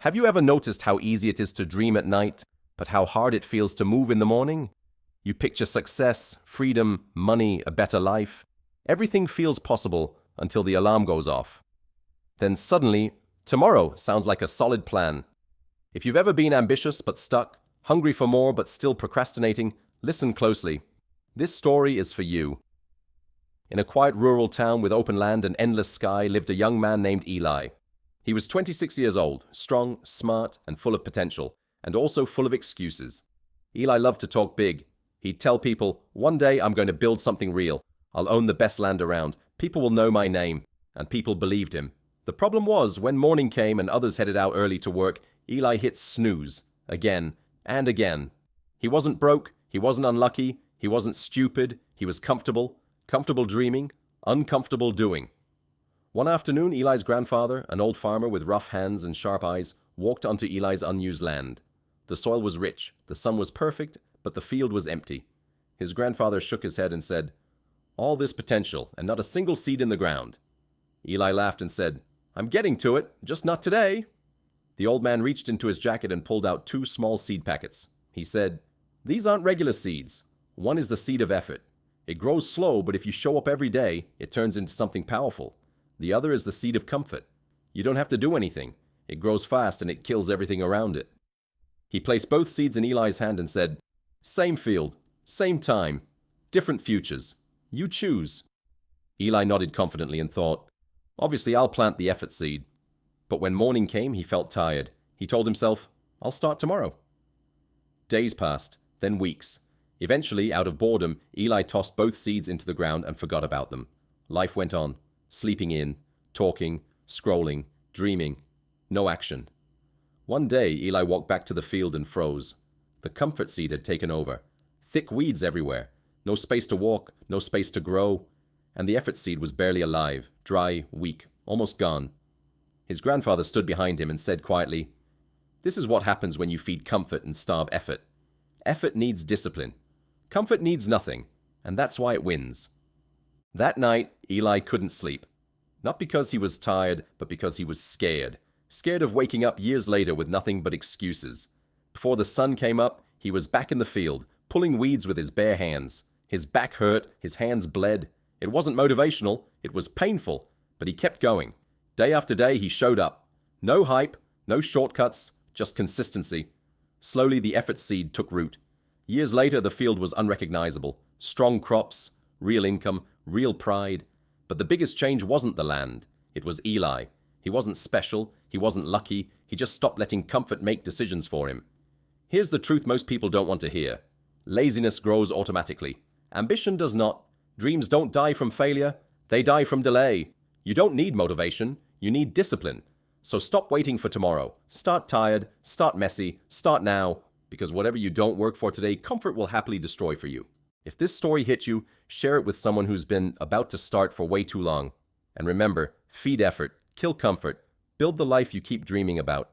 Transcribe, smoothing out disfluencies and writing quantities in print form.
Have you ever noticed how easy it is to dream at night, but how hard it feels to move in the morning? You picture success, freedom, money, a better life. Everything feels possible until the alarm goes off. Then suddenly, tomorrow sounds like a solid plan. If you've ever been ambitious but stuck, hungry for more but still procrastinating, listen closely. This story is for you. In a quiet rural town with open land and endless sky lived a young man named Eli. He was 26 years old, strong, smart, and full of potential, and also full of excuses. Eli loved to talk big. He'd tell people, "One day I'm going to build something real. I'll own the best land around. People will know my name." And people believed him. The problem was, when morning came and others headed out early to work, Eli hit snooze, again and again. He wasn't broke, he wasn't unlucky, he wasn't stupid, he was comfortable dreaming, uncomfortable doing. One afternoon, Eli's grandfather, an old farmer with rough hands and sharp eyes, walked onto Eli's unused land. The soil was rich, the sun was perfect, but the field was empty. His grandfather shook his head and said, "All this potential, and not a single seed in the ground." Eli laughed and said, "I'm getting to it, just not today." The old man reached into his jacket and pulled out 2 small seed packets. He said, "These aren't regular seeds. One is the seed of effort. It grows slow, but if you show up every day, it turns into something powerful. The other is the seed of comfort. You don't have to do anything. It grows fast and it kills everything around it." He placed both seeds in Eli's hand and said, "Same field, same time, different futures. You choose." Eli nodded confidently and thought, "Obviously I'll plant the effort seed." But when morning came, he felt tired. He told himself, "I'll start tomorrow." Days passed, then weeks. Eventually, out of boredom, Eli tossed both seeds into the ground and forgot about them. Life went on. Sleeping in, talking, scrolling, dreaming. No action. One day, Eli walked back to the field and froze. The comfort seed had taken over. Thick weeds everywhere. No space to walk, no space to grow. And the effort seed was barely alive, dry, weak, almost gone. His grandfather stood behind him and said quietly, "This is what happens when you feed comfort and starve effort. Effort needs discipline. Comfort needs nothing, and that's why it wins." That night, Eli couldn't sleep. Not because he was tired, but because he was scared. Scared of waking up years later with nothing but excuses. Before the sun came up, he was back in the field, pulling weeds with his bare hands. His back hurt, his hands bled. It wasn't motivational, it was painful, but he kept going. Day after day, he showed up. No hype, no shortcuts, just consistency. Slowly, the effort seed took root. Years later, the field was unrecognizable. Strong crops, real income, real pride. But the biggest change wasn't the land. It was Eli. He wasn't special. He wasn't lucky. He just stopped letting comfort make decisions for him. Here's the truth most people don't want to hear. Laziness grows automatically. Ambition does not. Dreams don't die from failure. They die from delay. You don't need motivation. You need discipline. So stop waiting for tomorrow. Start tired. Start messy. Start now. Because whatever you don't work for today, comfort will happily destroy for you. If this story hit you, share it with someone who's been about to start for way too long. And remember, feed effort, kill comfort, build the life you keep dreaming about.